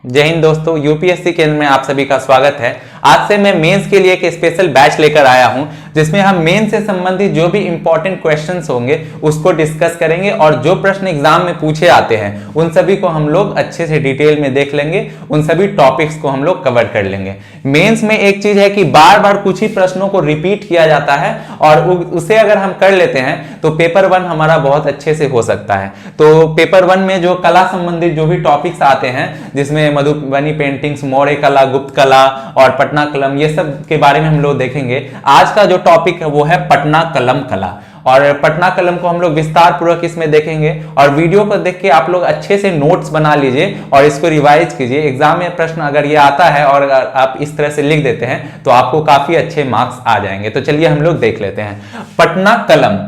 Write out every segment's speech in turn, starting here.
जय हिंद दोस्तों, यूपीएससी केंद्र में आप सभी का स्वागत है। आज से मैं मेंस के लिए एक स्पेशल बैच लेकर आया हूं, जिसमें हम मेंस से संबंधित जो भी इंपॉर्टेंट क्वेश्चंस होंगे उसको डिस्कस करेंगे और जो प्रश्न एग्जाम में पूछे आते हैं उन सभी को हम लोग अच्छे से डिटेल में देख लेंगे, उन सभी टॉपिक्स को हम लोग कवर कर लेंगे। मेंस में एक चीज है कि बार बार कुछ ही प्रश्नों को रिपीट किया जाता है और उसे अगर हम कर लेते हैं तो पेपर 1 हमारा बहुत अच्छे से हो सकता है। तो पेपर 1 में जो कला संबंधित जो भी टॉपिक्स आते हैं, जिसमें मधुबनी पेंटिंग्स, मौर्य कला, गुप्त कला और पटना कलम, ये सब के बारे में हम लोग देखेंगे। आज का जो टॉपिक है वो है पटना कलम कला, और पटना कलम को हम लोग विस्तार पूर्वक इसमें देखेंगे। और वीडियो को देख के आप लोग अच्छे से नोट्स बना लीजिए और इसको रिवाइज कीजिए। एग्जाम में प्रश्न अगर ये आता है और आप इस तरह से लिख देते हैं तो आपको काफी अच्छे मार्क्स आ जाएंगे। तो चलिए हम लोग देख लेते हैं पटना कलम।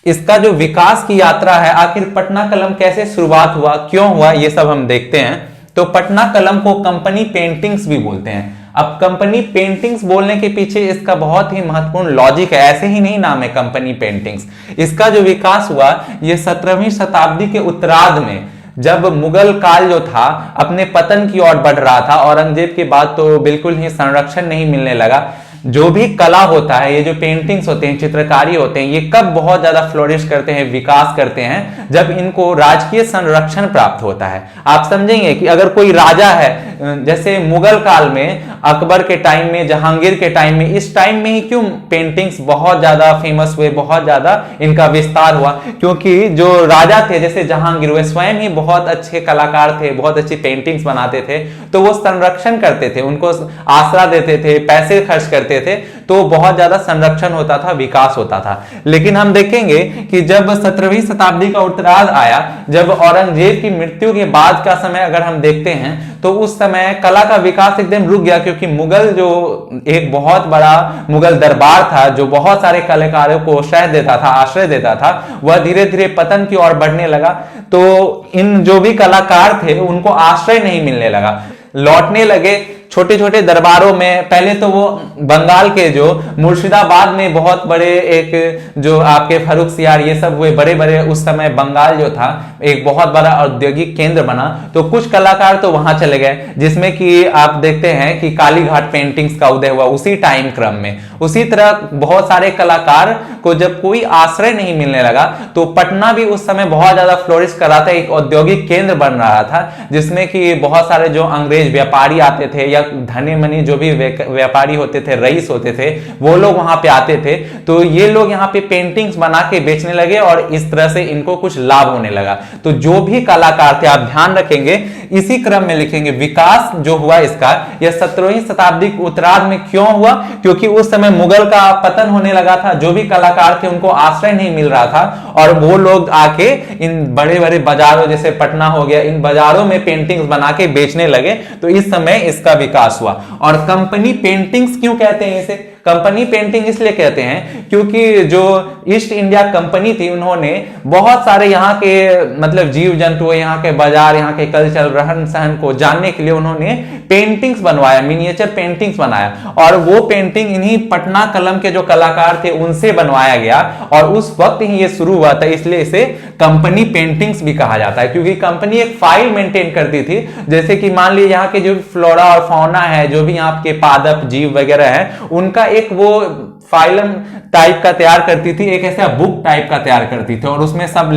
इसका जो विकास की यात्रा है, आखिर पटना कलम कैसे शुरुआत हुआ, क्यों हुआ, ये सब हम देखते हैं। तो पटना कलम को कंपनी पेंटिंग्स भी बोलते हैं। अब कंपनी पेंटिंग्स बोलने के पीछे इसका बहुत ही महत्वपूर्ण लॉजिक है, ऐसे ही नहीं नाम है कंपनी पेंटिंग्स। इसका जो विकास हुआ ये 17वीं शताब्दी के उत्तरार्ध में, जब मुगल काल जो था अपने पतन की ओर बढ़ रहा था, औरंगजेब के बाद तो बिल्कुल ही संरक्षण नहीं मिलने लगा। जो भी कला होता है, ये जो पेंटिंग्स होते हैं, चित्रकारी होते हैं, ये कब बहुत ज्यादा फ्लोरिश करते हैं, विकास करते हैं, जब इनको राजकीय संरक्षण प्राप्त होता है। आप समझेंगे कि अगर कोई राजा है, जैसे मुगल काल में, अकबर के टाइम में, जहांगीर के टाइम में, इस टाइम में ही क्यों पेंटिंग्स बहुत ज्यादा फेमस हुए, बहुत ज्यादा इनका विस्तार हुआ, क्योंकि जो राजा थे जैसे जहांगीर, वे स्वयं ही बहुत अच्छे कलाकार थे, बहुत अच्छी पेंटिंग्स बनाते थे। तो वो संरक्षण करते थे, उनको आसरा देते थे, पैसे खर्च करते थे, तो बहुत ज्यादा संरक्षण होता था, विकास होता था। लेकिन हम देखेंगे कि जब 17वीं शताब्दी का उत्तरार्ध आया, जब औरंगजेब की मृत्यु के बाद का समय अगर हम देखते हैं तो उस समय कला का विकास एकदम रुक गया, क्योंकि मुगल जो एक बहुत बड़ा मुगल दरबार था जो बहुत सारे कलाकारों को आश्रय देता था, वह धीरे धीरे पतन की ओर बढ़ने लगा। तो इन जो भी कलाकार थे उनको आश्रय नहीं मिलने लगा, लौटने लगे छोटे छोटे दरबारों में। पहले तो वो बंगाल के जो मुर्शिदाबाद में बहुत बड़े एक जो आपके फर्रुखसियार, ये सब हुए बड़े बड़े, उस समय बंगाल जो था एक बहुत बड़ा औद्योगिक केंद्र बना, तो कुछ कलाकार तो वहां चले गए, जिसमें कि आप देखते हैं कि कालीघाट पेंटिंग्स का उदय हुआ उसी टाइम क्रम में। उसी तरह बहुत सारे कलाकार को जब कोई आश्रय नहीं मिलने लगा तो पटना भी उस समय बहुत ज्यादा फ्लोरिश कर रहा था, एक औद्योगिक केंद्र बन रहा था, जिसमें कि बहुत सारे जो अंग्रेज व्यापारी आते थे या धनी मनी जो भी व्यापारी होते थे, रईस होते थे, वो लोग वहां पे आते थे। तो ये लोग यहाँ पे पेंटिंग्स बना के बेचने लगे और इस तरह से इनको कुछ लाभ होने लगा। तो जो भी कलाकार थे, आप ध्यान रखेंगे, इसी क्रम में लिखेंगे विकास जो हुआ इसका, यह 17वीं शताब्दी के उत्तरार्ध में क्यों हुआ, क्योंकि उस समय मुगल का पतन होने लगा था, जो भी कलाकार थे उनको आश्रय नहीं मिल रहा था, और वो लोग आके इन बड़े बड़े बाजारों, जैसे पटना हो गया, इन बाजारों में पेंटिंग्स बना के बेचने लगे। तो इस समय इसका विकास हुआ। और कंपनी पेंटिंग्स क्यों कहते हैं इसे? कंपनी पेंटिंग इसलिए कहते हैं क्योंकि जो ईस्ट इंडिया कंपनी थी, उन्होंने बहुत सारे यहाँ के मतलब जीव जंतु, यहाँ के बाजार, यहाँ के कल्चर, रहन सहन को जानने के लिए उन्होंने पेंटिंग्स बनवाया, मिनिएचर पेंटिंग्स बनाया, और वो पेंटिंग इन्हीं पटना कलम के जो कलाकार थे उनसे बनवाया गया, और उस वक्त ही ये शुरू हुआ था। इसलिए इसे कंपनी पेंटिंग्स भी कहा जाता है, क्योंकि कंपनी एक फाइल मेंटेन करती थी। जैसे कि मान लीजिए यहाँ के जो फ्लोरा और फौना है, जो भी यहाँ के पादप जीव वगैरह है, उनका एक वो फाइलम टाइप का तैयार करती थी, एक ऐसा बुक टाइप का तैयार करती थी, और उसमें सब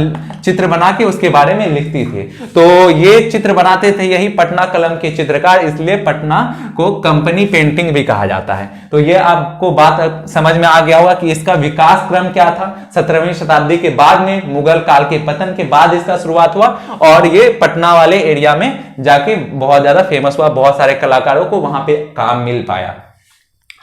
चित्र बना के उसके बारे में लिखती थी। तो ये चित्र बनाते थे यही पटना कलम के चित्रकार, इसलिए पटना को कंपनी पेंटिंग भी कहा जाता है। तो ये आपको बात समझ में आ गया होगा कि इसका विकास क्रम क्या था। 17वीं शताब्दी के बाद में, मुगल काल के पतन के बाद इसका शुरुआत हुआ, और ये पटना वाले एरिया में जाके बहुत ज्यादा फेमस हुआ, बहुत सारे कलाकारों को वहां पे काम मिल पाया।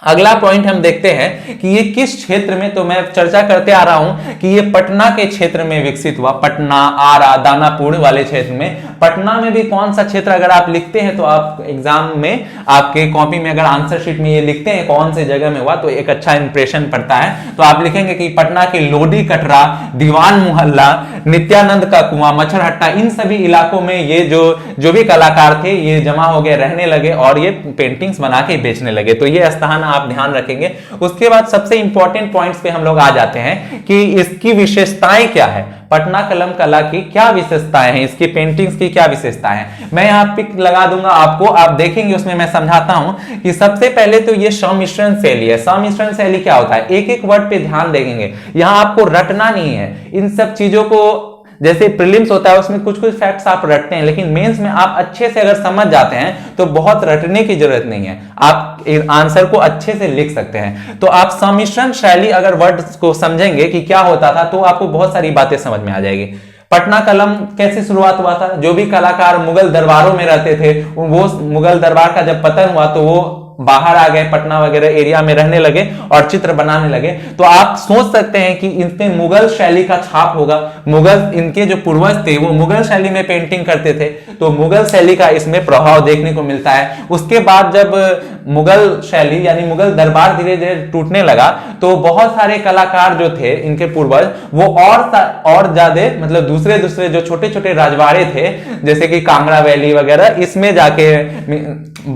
अगला पॉइंट हम देखते हैं कि ये किस क्षेत्र में, तो मैं चर्चा करते आ रहा हूं कि ये पटना के क्षेत्र में विकसित हुआ। पटना, आरा, दानापुर वाले क्षेत्र में। पटना में भी कौन सा क्षेत्र अगर आप लिखते हैं तो आप एग्जाम में आपके कॉपी में अगर आंसर शीट में ये लिखते हैं कौन से जगह में हुआ, तो एक अच्छा इंप्रेशन पड़ता है। तो आप लिखेंगे कि पटना के लोडी कटरा, दीवान मोहल्ला, नित्यानंद का कुआं, मच्छरहट्टा, इन सभी इलाकों में ये जो भी कलाकार थे ये जमा हो गए, रहने लगे, और ये पेंटिंग्स बना के बेचने लगे। तो ये स्थान आप ध्यान रखेंगे। उसके बाद सबसे इंपॉर्टेंट पॉइंट्स पे हम लोग आ जाते हैं कि इसकी विशेषताएं क्या है। पटना कलम कला की क्या विशेषताएं हैं, इसकी पेंटिंग्स की क्या विशेषताएं हैं। मैं यहाँ पिक लगा दूंगा आपको, आप देखेंगे उसमें मैं समझाता हूं कि सबसे पहले तो ये सम्मिश्रण शैली है। सम्मिश्रण शैली क्या होता है, एक एक वर्ड पे ध्यान देंगे, यहां आपको रटना नहीं है इन सब चीजों को। जैसे प्रीलिम्स होता है उसमें कुछ कुछ फैक्ट्स आप रटते हैं, लेकिन मेंस में आप अच्छे से अगर समझ जाते हैं तो बहुत रटने की जरूरत नहीं है, आप आंसर को अच्छे से लिख सकते हैं। तो आप सम्मिश्रण शैली अगर वर्ड को समझेंगे कि क्या होता था तो आपको बहुत सारी बातें समझ में आ जाएगी। पटना कलम कैसे शुरुआत हुआ था, जो भी कलाकार मुगल दरबारों में रहते थे वो मुगल दरबार का जब पतन हुआ तो वो बाहर आ गए, पटना वगैरह एरिया में रहने लगे और चित्र बनाने लगे। तो आप सोच सकते हैं कि इनमें मुगल शैली का छाप होगा, मुगल इनके जो पूर्वज थे वो मुगल शैली में पेंटिंग करते थे, तो मुगल शैली का इसमें प्रभाव देखने को मिलता है। उसके बाद जब मुगल शैली यानी मुगल दरबार धीरे धीरे टूटने लगा तो बहुत सारे कलाकार जो थे इनके पूर्वज वो और ज्यादा मतलब दूसरे दूसरे जो छोटे छोटे राजवाड़े थे जैसे कि कांगड़ा वैली वगैरह इसमें जाके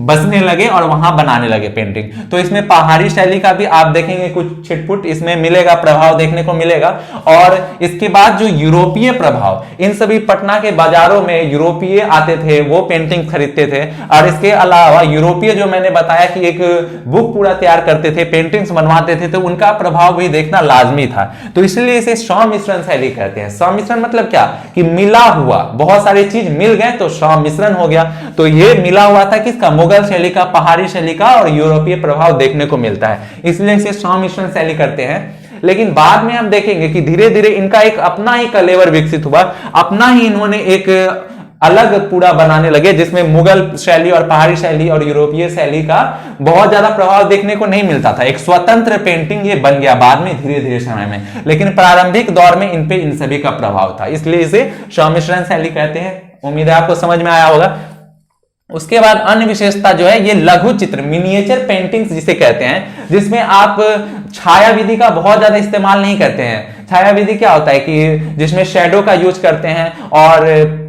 बसने लगे और वहां बनाने लगे पेंटिंग। तो इसमें पहाड़ी शैली का भी आप देखेंगे कुछ छिटपुट इसमें मिलेगा, प्रभाव देखने को मिलेगा। और इसके बाद जो यूरोपीय प्रभाव, इन सभी पटना के बाजारों में यूरोपीय आते थे वो पेंटिंग खरीदते थे। और इसके अलावा यूरोपीय जो मैंने बताया कि एक बुक पूरा तैयार करते थे, पेंटिंग्स बनवाते थे, तो उनका प्रभाव भी देखना लाजमी था। तो इसलिए इसे सम्मिश्रण शैली कहते हैं। सम्मिश्रण मतलब क्या कि मिला हुआ, बहुत सारी चीज मिल गए तो सम्मिश्रण हो गया। तो ये मिला हुआ था किसका, मुगल शैली का, पहाड़ी शैली का और यूरोपीय प्रभाव देखने को मिलता है, इसलिए इसे सम्मिश्रण शैली करते हैं। लेकिन बाद में हम देखेंगे कि धीरे धीरे इनका एक अपना ही कलेवर विकसित हुआ, अपना ही इन्होंने एक अलग पूरा बनाने लगे जिसमें मुगल शैली और पहाड़ी शैली और यूरोपीय शैली का बहुत ज्यादा प्रभाव देखने को नहीं मिलता था। एक स्वतंत्र पेंटिंग ये बन गया बाद में धीरे धीरे समय में, लेकिन प्रारंभिक दौर में इन पे इन सभी का प्रभाव था, इसलिए इसे सम्मिश्रण शैली कहते हैं। उम्मीद है आपको समझ में आया होगा। उसके बाद अन्य विशेषता जो है ये लघु चित्र, मिनिएचर पेंटिंग्स जिसे कहते हैं, जिसमें आप छाया विधि का बहुत ज्यादा इस्तेमाल नहीं करते हैं। छाया विधि क्या होता है कि जिसमें शैडो का यूज करते हैं, और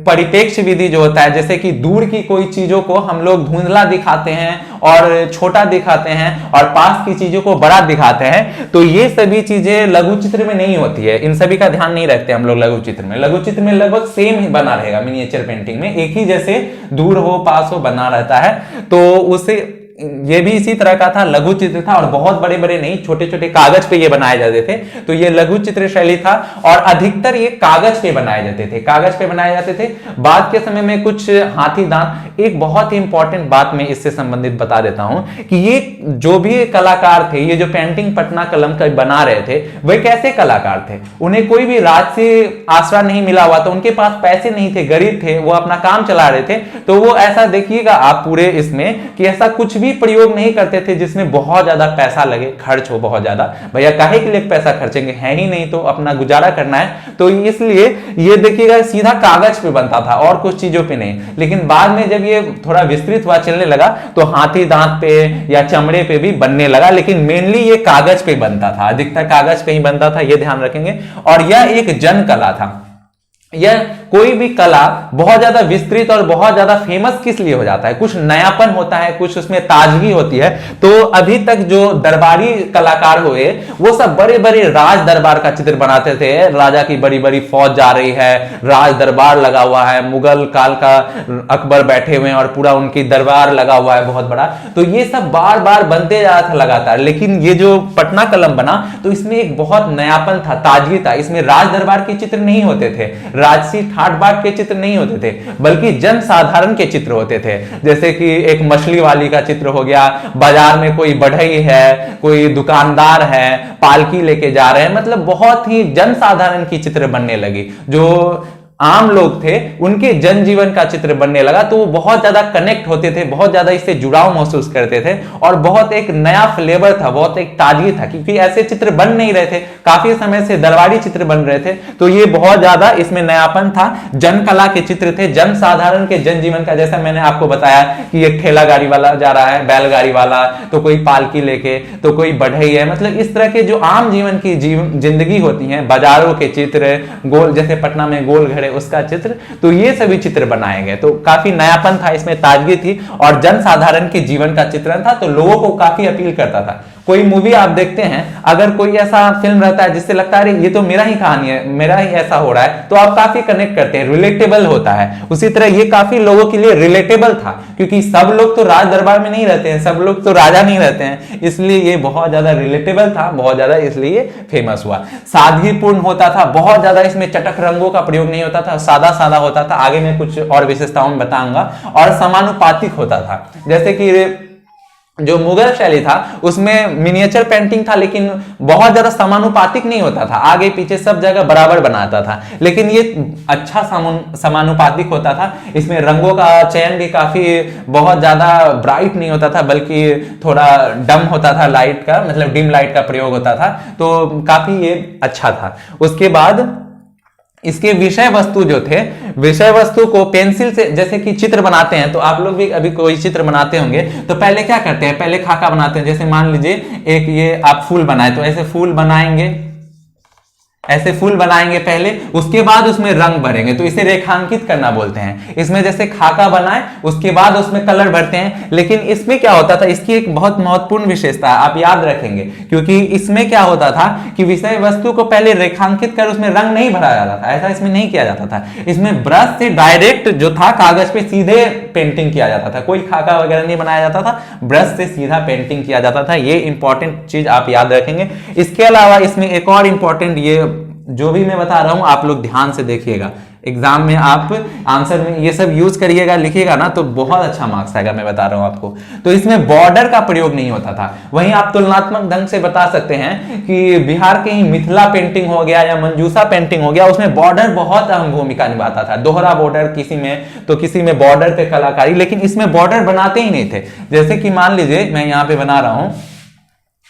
परिप्रेक्ष्य विधि जो होता है जैसे कि दूर की कोई चीजों को हम लोग धुंधला दिखाते हैं और छोटा दिखाते हैं और पास की चीजों को बड़ा दिखाते हैं। तो ये सभी चीजें लघु चित्र में नहीं होती है, इन सभी का ध्यान नहीं रखते हम लोग लघु चित्र में। लघु चित्र में लगभग सेम ही बना रहेगा, मिनिएचर पेंटिंग में एक ही जैसे दूर हो पास हो बना रहता है। तो उसे ये भी इसी तरह का था, लघु चित्र था, और बहुत बड़े बड़े नहीं, छोटे छोटे कागज पे ये बनाए जाते थे। तो ये लघु चित्र शैली था और अधिकतर ये कागज पे बनाए जाते थे, कागज पे बनाए जाते थे। बाद के समय में कुछ हाथी दांत, एक बहुत ही इंपॉर्टेंट बात मैं इससे संबंधित बता देता हूं कि ये जो भी कलाकार थे, ये जो पेंटिंग पटना कलम का बना रहे थे, वे कैसे कलाकार थे, उन्हें कोई भी राज से आसरा नहीं मिला हुआ था, उनके पास पैसे नहीं थे, गरीब थे, वो अपना काम चला रहे थे। तो वो ऐसा देखिएगा आप पूरे इसमें कि ऐसा कुछ भी प्रयोग नहीं करते थे जिसमें बहुत ज्यादा पैसा लगे, खर्च हो बहुत ज्यादा। भैया काहे के लिए पैसा खर्चेंगे, है ही नहीं, तो अपना गुजारा करना है। तो इसलिए ये देखिएगा सीधा कागज पे बनता था और कुछ चीजों पे नहीं। लेकिन बाद में जब ये थोड़ा विस्तृत हुआ, चलने लगा, तो हाथी दांत पे या चमड़े पे भी बनने लगा, लेकिन मेनली ये कागज पे बनता था, अधिकतर कागज पे ही बनता था, ये ध्यान रखेंगे। और यह एक जन कला था। यह कोई भी कला बहुत ज्यादा विस्तृत और बहुत ज्यादा फेमस किस लिए हो जाता है, कुछ नयापन होता है, कुछ उसमें ताजगी होती है। तो अभी तक जो दरबारी कलाकार हुए वो सब बड़े बड़े राज दरबार का चित्र बनाते थे, राजा की बड़ी बड़ी फौज जा रही है, राज दरबार लगा हुआ है, मुगल काल का अकबर बैठे हुए हैं और पूरा उनकी दरबार लगा हुआ है बहुत बड़ा। तो ये सब बार बार बनते जा रहा था लगातार। लेकिन ये जो पटना कलम बना तो इसमें एक बहुत नयापन था, ताजगी था। इसमें राज दरबार के चित्र नहीं होते थे, राजसी ठाट बाट के चित्र नहीं होते थे, बल्कि जन साधारण के चित्र होते थे। जैसे कि एक मछली वाली का चित्र हो गया, बाजार में कोई बढ़ई है, कोई दुकानदार है, पालकी लेके जा रहे हैं, मतलब बहुत ही जन साधारण की चित्र बनने लगी। जो आम लोग थे उनके जनजीवन का चित्र बनने लगा, तो वो बहुत ज्यादा कनेक्ट होते थे, बहुत ज्यादा इससे जुड़ाव महसूस करते थे और बहुत एक नया फ्लेवर था, बहुत एक ताजगी था, क्योंकि ऐसे चित्र बन नहीं रहे थे, काफी समय से दरबारी चित्र बन रहे थे। तो ये बहुत ज्यादा इसमें नयापन था, जन कला के चित्र थे, जन साधारण के जनजीवन का। जैसा मैंने आपको बताया कि एक ठेला गाड़ी वाला जा रहा है, बैलगाड़ी वाला, तो कोई पालकी लेके, तो कोई बढ़ई है, मतलब इस तरह के जो आम जीवन की जिंदगी होती है, बाजारों के चित्र, गोल जैसे पटना में गोल घड़े उसका चित्र, तो ये सभी चित्र बनाए गए। तो काफी नयापन था इसमें, ताजगी थी और जन साधारण के जीवन का चित्रण था, तो लोगों को काफी अपील करता था। कोई मूवी आप देखते हैं, अगर कोई ऐसा फिल्म रहता है जिससे लगता है ये तो मेरा ही कहानी है, मेरा ही ऐसा हो रहा है, तो आप काफी कनेक्ट करते हैं, रिलेटेबल होता है। उसी तरह ये काफी लोगों के लिए रिलेटेबल था, क्योंकि सब लोग तो राज दरबार में नहीं रहते हैं, सब लोग तो राजा नहीं रहते हैं, इसलिए ये बहुत ज्यादा रिलेटेबल था, बहुत ज्यादा इसलिए फेमस हुआ। सादगीपूर्ण होता था, बहुत ज्यादा इसमें चटक रंगों का प्रयोग नहीं होता था, सादा सादा होता था, आगे में कुछ और विशेषताओं में बताऊंगा। और समानुपातिक होता था, जैसे कि जो मुगल शैली था उसमें मिनिएचर पेंटिंग था, लेकिन बहुत ज्यादा समानुपातिक नहीं होता था, आगे पीछे सब जगह बराबर बनाता था, लेकिन ये अच्छा समानुपातिक होता था। इसमें रंगों का चयन भी काफी बहुत ज्यादा ब्राइट नहीं होता था, बल्कि थोड़ा डम होता था, लाइट का मतलब डिम लाइट का प्रयोग होता था, तो काफी ये अच्छा था। उसके बाद इसके विषय वस्तु जो थे, विषय वस्तु को पेंसिल से, जैसे कि चित्र बनाते हैं, तो आप लोग भी अभी कोई चित्र बनाते होंगे तो पहले क्या करते हैं, पहले खाका बनाते हैं। जैसे मान लीजिए एक ये आप फूल बनाए, तो ऐसे फूल बनाएंगे, ऐसे फूल बनाएंगे पहले, उसके बाद उसमें रंग भरेंगे, तो इसे रेखांकित करना बोलते हैं। इसमें जैसे खाका बनाए उसके बाद उसमें कलर भरते हैं, लेकिन इसमें क्या होता था, इसकी एक बहुत महत्वपूर्ण विशेषता आप याद रखेंगे, क्योंकि इसमें क्या होता था कि विषय वस्तु को पहले रेखांकित कर उसमें रंग नहीं भरा जाता था, ऐसा इसमें नहीं किया जाता था। इसमें ब्रश से डायरेक्ट जो था कागज पे सीधे पेंटिंग किया जाता था, कोई खाका वगैरह नहीं बनाया जाता था, ब्रश से सीधा पेंटिंग किया जाता था। ये इंपॉर्टेंट चीज आप याद रखेंगे। इसके अलावा इसमें एक और इंपॉर्टेंट, ये जो भी मैं बता रहा हूं आप लोग ध्यान से देखिएगा, एग्जाम में आप आंसर में ये सब यूज करिएगा, लिखिएगा ना, तो बहुत अच्छा मार्क्स आएगा, मैं बता रहा हूं आपको। तो इसमें बॉर्डर का प्रयोग नहीं होता था। वहीं आप तुलनात्मक ढंग से बता सकते हैं कि बिहार के ही मिथिला पेंटिंग हो गया या मंजूसा पेंटिंग हो गया, उसमें बॉर्डर बहुत अहम भूमिका निभाता था। दोहरा बॉर्डर किसी में, तो किसी में बॉर्डर पे कलाकारी, लेकिन इसमें बॉर्डर बनाते ही नहीं थे। जैसे कि मान लीजिए मैं यहाँ पे बना रहा हूं,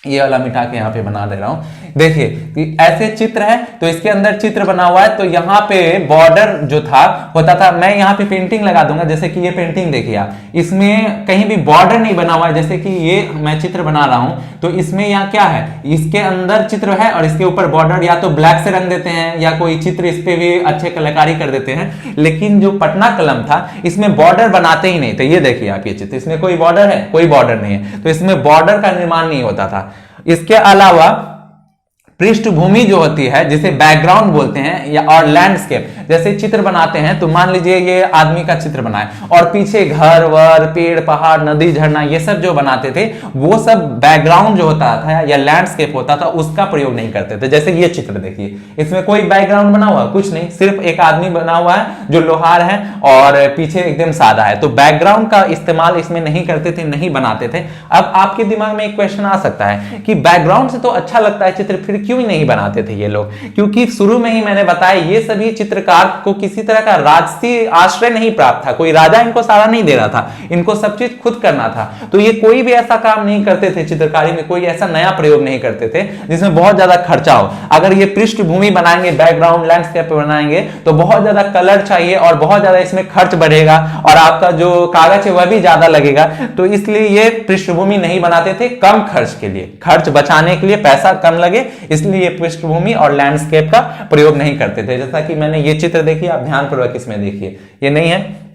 ये वाला मिटा के यहाँ पे बना दे रहा हूं, देखिए कि ऐसे चित्र है, तो इसके अंदर चित्र बना हुआ है, तो यहाँ पे बॉर्डर जो था होता था, मैं यहाँ पे पेंटिंग लगा दूंगा, जैसे कि ये पेंटिंग देखिए आप, इसमें कहीं भी बॉर्डर नहीं बना हुआ है। जैसे कि ये मैं चित्र बना रहा हूं, तो इसमें यहाँ क्या है, इसके अंदर चित्र है और इसके ऊपर बॉर्डर या तो ब्लैक से रंग देते हैं या कोई चित्र इस पे भी अच्छे कलाकारी कर देते हैं। लेकिन जो पटना कलम था इसमें बॉर्डर बनाते ही नहीं थे। ये देखिए आप, ये चित्र, इसमें कोई बॉर्डर है, कोई बॉर्डर नहीं है, तो इसमें बॉर्डर का निर्माण नहीं होता था। इसके अलावा पृष्ठभूमि जो होती है जिसे बैकग्राउंड बोलते हैं, या और लैंडस्केप, जैसे चित्र बनाते हैं, तो मान लीजिए ये आदमी का चित्र बनाए और पीछे घर वर, पेड़ पहाड़, नदी झरना, ये सब जो बनाते थे, वो सब बैकग्राउंड जो होता था या लैंडस्केप होता था, उसका प्रयोग नहीं करते थे। जैसे ये चित्र देखिए, इसमें कोई बैकग्राउंड बना हुआ कुछ नहीं, सिर्फ एक आदमी बना हुआ है जो लोहार है और पीछे एकदम सादा है, तो बैकग्राउंड का इस्तेमाल इसमें नहीं करते थे, नहीं बनाते थे। अब आपके दिमाग में एक क्वेश्चन आ सकता है कि बैकग्राउंड से तो अच्छा लगता है चित्र, फिर क्यों नहीं बनाते थे ये लोग? क्योंकि शुरू में ही मैंने बताया, ये सभी चित्रकार को किसी तरह का राजसी आश्रय नहीं प्राप्त था, कोई राजा इनको सहारा नहीं दे रहा था, इनको सब चीज खुद करना था। तो ये कोई भी ऐसा काम नहीं करते थे, चित्रकारी में कोई ऐसा नया प्रयोग नहीं करते थे जिसमें बहुत ज्यादा खर्चा हो। अगर ये पृष्ठभूमि बनाएंगे, बैकग्राउंड लैंडस्केप बनाएंगे, तो बहुत ज्यादा कलर चाहिए और बहुत ज्यादा इसमें खर्च बढ़ेगा और आपका जो कागज है वह भी ज्यादा लगेगा। तो इसलिए ये पृष्ठभूमि नहीं बनाते थे, कम खर्च के लिए, खर्च बचाने के लिए, पैसा कम लगे, इसलिए पृष्ठभूमि और लैंडस्केप का प्रयोग नहीं करते थे। जैसा कि मैंने ये चित्र देखिए, आप ध्यानपूर्वक इसमें देखिए, ये नहीं है।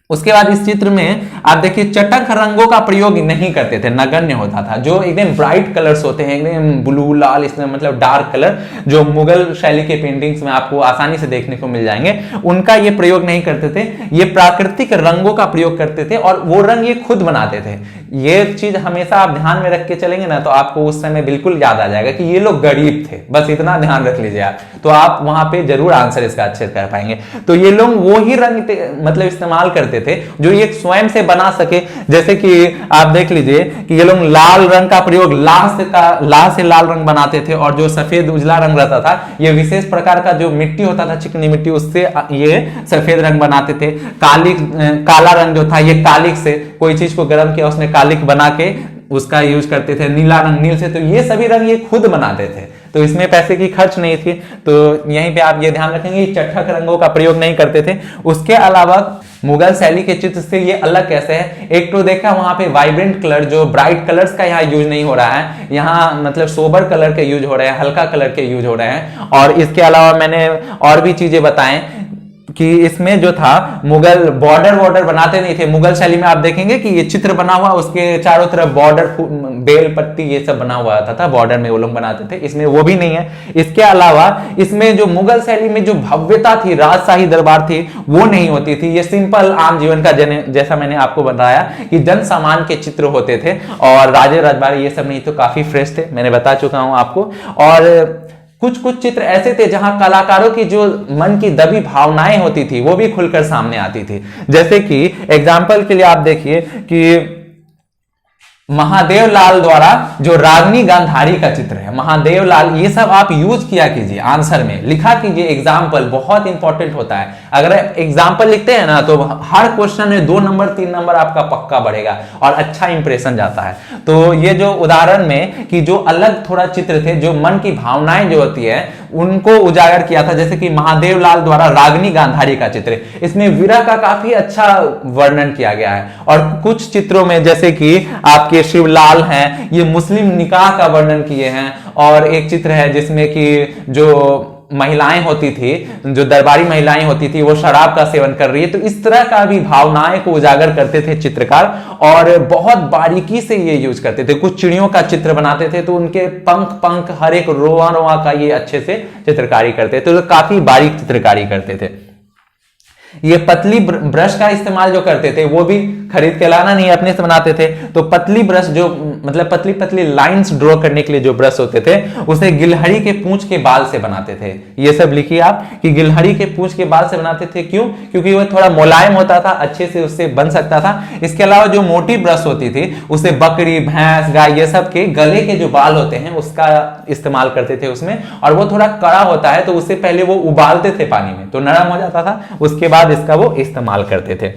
उसके बाद इस चित्र में आप देखिए चटक रंगों का प्रयोग नहीं करते थे, नगण्य होता था। जो एकदम ब्राइट कलर्स होते हैं, एकदम ब्लू लाल, इसमें मतलब डार्क कलर, जो मुगल शैली के पेंटिंग्स में आपको आसानी से देखने को मिल जाएंगे, उनका ये प्रयोग नहीं करते थे। ये प्राकृतिक रंगों का प्रयोग करते थे और वो रंग ये खुद बनाते थे। ये चीज हमेशा आप ध्यान में रख के चलेंगे ना, तो आपको उस समय बिल्कुल याद आ जाएगा कि ये लोग गरीब थे, बस इतना ध्यान रख लीजिए आप, तो आप वहां पे जरूर आंसर इसका अच्छे कर पाएंगे। तो ये लोग वो ही रंग मतलब इस्तेमाल करते थे जो ये स्वयं से बना सके। जैसे कि आप देख लीजिए कि ये लोग लाल रंग का प्रयोग, लाल से लाल रंग बनाते थे, और जो सफेद उजला रंग रहता था, ये विशेष प्रकार का जो मिट्टी होता था, चिकनी मिट्टी, उससे ये सफेद रंग बनाते थे। काला रंग जो था, ये कालिक से, कोई चीज को गर्म किया उसमें कालिक बना के उसका यूज करते थे। नीला रंग नील से, तो ये सभी रंग ये खुद बनाते थे, तो इसमें पैसे की खर्च नहीं थी। तो यहीं पे आप ये ध्यान रखेंगे, चटक रंगों का प्रयोग नहीं करते थे। उसके अलावा मुगल शैली के चित्र से ये अलग कैसे है, एक तो देखा वहां पे वाइब्रेंट कलर, जो ब्राइट कलर्स का यहाँ यूज नहीं हो रहा है, यहाँ मतलब सोबर कलर के यूज हो रहे हैं, हल्का कलर के यूज हो रहे हैं। और इसके अलावा मैंने और भी चीजें बताएं कि इसमें जो था मुगल बॉर्डर बनाते नहीं थे। मुगल शैली में आप देखेंगे कि ये चित्र बना हुआ, उसके चारों तरफ बॉर्डर, बेल पत्ती ये सब बना हुआ था बॉर्डर में वो लोग बनाते थे। इसमें वो भी नहीं है। इसके अलावा इसमें जो मुगल शैली में जो भव्यता थी, राजशाही दरबार थी, वो नहीं होती थी। ये सिंपल आम जीवन का जैसा मैंने आपको बताया कि जन सामान्य के चित्र होते थे, और राजे रजवाड़े ये सब नहीं, तो काफी फ्रेश थे, मैंने बता चुका हूं आपको। और कुछ चित्र ऐसे थे जहां कलाकारों की जो मन की दबी भावनाएं होती थी वो भी खुलकर सामने आती थी। जैसे कि एग्जाम्पल के लिए आप देखिए कि महादेव लाल द्वारा जो रागनी गांधारी का चित्र है, महादेव लाल, ये सब आप यूज किया कीजिए, आंसर में लिखा कीजिए। एग्जाम्पल बहुत इंपॉर्टेंट होता है। अगर एग्जाम्पल लिखते हैं ना तो हर क्वेश्चन में 2 नंबर 3 नंबर आपका पक्का बढ़ेगा और अच्छा इंप्रेशन जाता है। तो ये जो उदाहरण में कि जो अलग थोड़ा चित्र थे, जो मन की भावनाएं जो होती है उनको उजागर किया था, जैसे कि महादेव लाल द्वारा रागनी गांधारी का चित्र, इसमें विरह का काफी अच्छा वर्णन किया गया है। और कुछ चित्रों में जैसे कि आपके शिवलाल हैं, ये मुस्लिम निकाह का वर्णन किए हैं। और एक चित्र है जिसमें कि जो महिलाएं होती थी, जो दरबारी महिलाएं होती थी, वो शराब का सेवन कर रही है। तो इस तरह का भी भावनाएं को उजागर करते थे चित्रकार, और बहुत बारीकी से ये यूज करते थे। कुछ चिड़ियों का चित्र बनाते थे तो उनके पंख हर एक रोआ रोआ का ये अच्छे से चित्रकारी करते थे, तो काफी बारीक चित्रकारी करते थे। ये पतली ब्रश का इस्तेमाल जो करते थे वो भी खरीद के लाना नहीं, अपने से बनाते थे। तो पतली ब्रश जो मतलब पतली पतली लाइंस ड्रॉ करने के लिए जो ब्रश होते थे उसे गिलहरी के पूंछ के बाल से बनाते थे। ये सब लिखिए आप कि गिलहरी के पूंछ के बाल से बनाते थे। क्यों? क्योंकि वो थोड़ा मुलायम होता था, अच्छे से उससे बन सकता था। इसके अलावा जो मोटी ब्रश होती थी उसे बकरी, भैंस, गाय ये सब के गले के जो बाल होते हैं उसका इस्तेमाल करते थे उसमें, और वो थोड़ा कड़ा होता है तो उससे पहले वो उबालते थे पानी में तो नरम हो जाता था, उसके बाद इसका वो इस्तेमाल करते थे।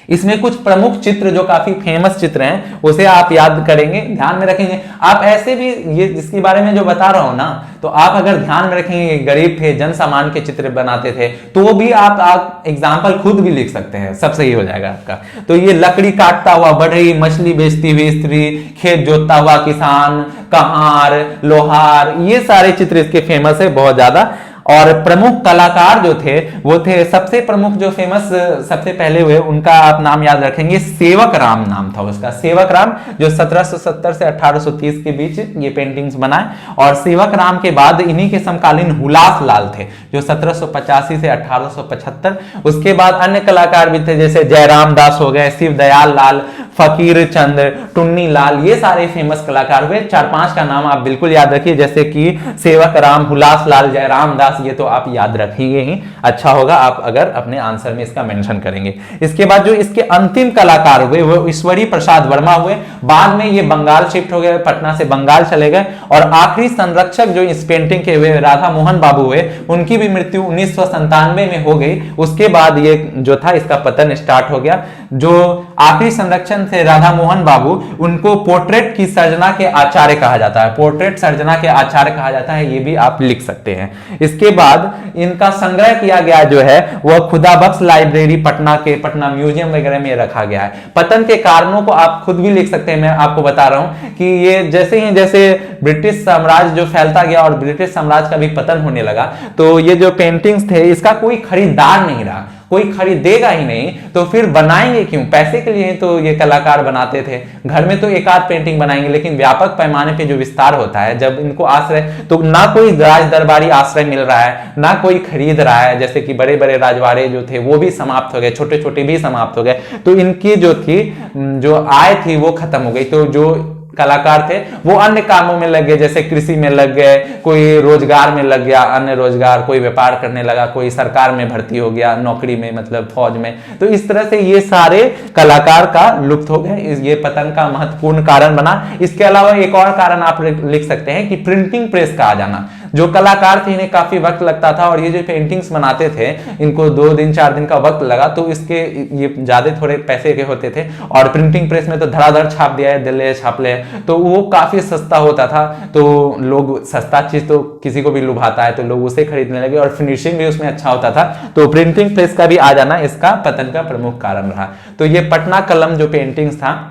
इसमें कुछ प्रमुख चित्र जो काफी फेमस चित्र हैं उसे आप याद करेंगे, ध्यान में रखेंगे। आप ऐसे भी ये जिसके बारे में जो बता रहा हूं ना, तो आप अगर ध्यान में रखेंगे, गरीब थे, जन सामान्य के चित्र बनाते थे, तो भी आप एग्जाम्पल खुद भी लिख सकते हैं, सब सही हो जाएगा आपका। तो ये लकड़ी काटता हुआ बढ़ई, मछली बेचती हुई स्त्री, खेत जोतता हुआ किसान, कहार, लोहार, ये सारे चित्र इसके फेमस है बहुत ज्यादा। और प्रमुख कलाकार जो थे वो थे, सबसे प्रमुख जो फेमस सबसे पहले हुए उनका आप नाम याद रखेंगे, सेवक राम नाम था उसका। सेवक राम जो 1770 से 1830 के बीच ये पेंटिंग्स बनाए। और सेवक राम के बाद इन्हीं के समकालीन हुलास लाल थे जो 1785 से 1875। उसके बाद अन्य कलाकार भी थे जैसे जयराम दास हो गए, शिव दयाल लाल, फकीर चंद, टुन्नी लाल, ये सारे फेमस कलाकार हुए। 4-5 का नाम आप बिल्कुल याद रखिए, जैसे कि सेवक राम, हुलास लाल, जयराम दास, ये तो आप याद रखिए ही, अच्छा होगा आप अगर अपने आंसर में इसका मेंशन करेंगे। इसके बाद जो इसके अंतिम कलाकार हुए वो ईश्वरी प्रसाद वर्मा हुए। बाद में ये बंगाल शिफ्ट हो गए, पटना से बंगाल चले गए। और आखिरी संरक्षक जो इस पेंटिंग के हुए राधा मोहन बाबू हुए, उनकी भी मृत्यु 1997 में हो गई। उसके बाद ये जो था इसका पतन स्टार्ट हो गया। जो आखिरी संरक्षण थे राधा मोहन बाबू, उनको पोर्ट्रेट की सर्जना के आचार्य कहा जाता है, पोर्ट्रेट सर्जना के आचार्य कहा जाता है, ये भी आप लिख सकते हैं। इसके बाद इनका संग्रह किया गया जो है वह खुदाबख्श लाइब्रेरी पटना के, पटना म्यूजियम वगैरह में रखा गया है। पतन के कारणों को आप खुद भी लिख सकते हैं, मैं आपको बता रहा हूं कि ये जैसे ब्रिटिश साम्राज्य जो फैलता गया और ब्रिटिश साम्राज्य का भी पतन होने लगा, तो ये जो पेंटिंग्स थे इसका कोई खरीदार नहीं रहा, कोई खरीदेगा ही नहीं, तो फिर बनाएंगे क्यों? पैसे के लिए तो ये कलाकार बनाते थे। घर में तो एक आध पेंटिंग बनाएंगे, लेकिन व्यापक पैमाने पे जो विस्तार होता है, जब इनको आश्रय, तो ना कोई राज दरबारी आश्रय मिल रहा है, ना कोई खरीद रहा है, जैसे कि बड़े बड़े राजवाड़े जो थे वो भी समाप्त हो गए, छोटे छोटे भी समाप्त हो गए, तो इनकी जो थी, जो आय थी वो खत्म हो गई। तो जो कलाकार थे वो अन्य कामों में लग गए, जैसे कृषि में लग गए, कोई रोजगार में लग गया, अन्य रोजगार, कोई व्यापार करने लगा, कोई सरकार में भर्ती हो गया, नौकरी में, मतलब फौज में। तो इस तरह से ये सारे कलाकार का लुप्त हो गए, ये पतन का महत्वपूर्ण कारण बना। इसके अलावा एक और कारण आप लिख सकते हैं कि प्रिंटिंग प्रेस का आ जाना। जो कलाकार थे इन्हें काफी वक्त लगता था, और ये जो पेंटिंग्स बनाते थे इनको 2 दिन 4 दिन का वक्त लगा, तो इसके ये ज्यादा थोड़े पैसे के होते थे। और प्रिंटिंग प्रेस में तो धड़ाधड़ छाप दिया है, दिल्ली छाप ले, तो वो काफी सस्ता होता था, तो लोग, सस्ता चीज तो किसी को भी लुभाता है, तो लोग उसे खरीदने लगे, और फिनिशिंग भी उसमें अच्छा होता था। तो प्रिंटिंग प्रेस का भी आ जाना इसका पतन का प्रमुख कारण रहा। तो ये पटना कलम जो पेंटिंग्स था,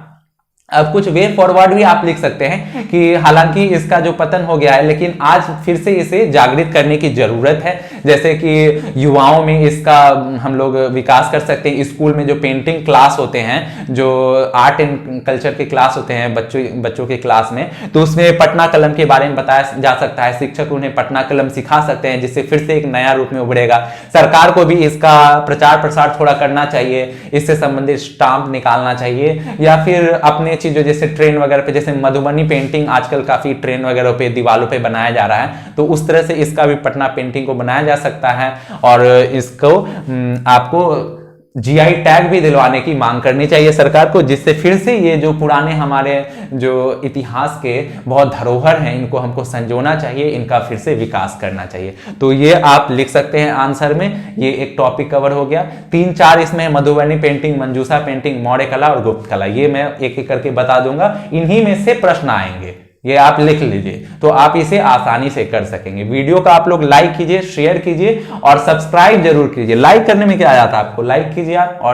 अब कुछ वे फॉरवर्ड भी आप लिख सकते हैं कि हालांकि इसका जो पतन हो गया है, लेकिन आज फिर से इसे जागृत करने की जरूरत है। जैसे कि युवाओं में इसका हम लोग विकास कर सकते हैं। स्कूल में जो पेंटिंग क्लास होते हैं, जो आर्ट एंड कल्चर के क्लास होते हैं बच्चों के क्लास में, तो उसमें पटना कलम के बारे में बताया जा सकता है। शिक्षक उन्हें पटना कलम सिखा सकते हैं, जिससे फिर से एक नया रूप में उभरेगा। सरकार को भी इसका प्रचार प्रसार थोड़ा करना चाहिए, इससे संबंधित स्टाम्प निकालना चाहिए, या फिर अपने चीजों जैसे ट्रेन वगैरह पे, जैसे मधुबनी पेंटिंग आजकल काफी ट्रेन वगैरह पे दीवालों पे बनाया जा रहा है, तो उस तरह से इसका भी पटना पेंटिंग को बनाया जा सकता है। और इसको आपको जीआई टैग भी दिलवाने की मांग करनी चाहिए सरकार को, जिससे फिर से ये जो पुराने हमारे जो इतिहास के बहुत धरोहर हैं, इनको हमको संजोना चाहिए, इनका फिर से विकास करना चाहिए। तो ये आप लिख सकते हैं आंसर में। ये एक टॉपिक कवर हो गया। 3-4 इसमें मधुबनी पेंटिंग, मंजूषा पेंटिंग, मौर्य कला और गुप्त कला, ये मैं एक एक करके बता दूंगा। इन्हीं में से प्रश्न आएंगे, ये आप लिख लीजिए, तो आप इसे आसानी से कर सकेंगे। वीडियो का आप लोग लाइक कीजिए, शेयर कीजिए और सब्सक्राइब जरूर कीजिए। लाइक करने में क्या आता है आपको, लाइक कीजिए आप और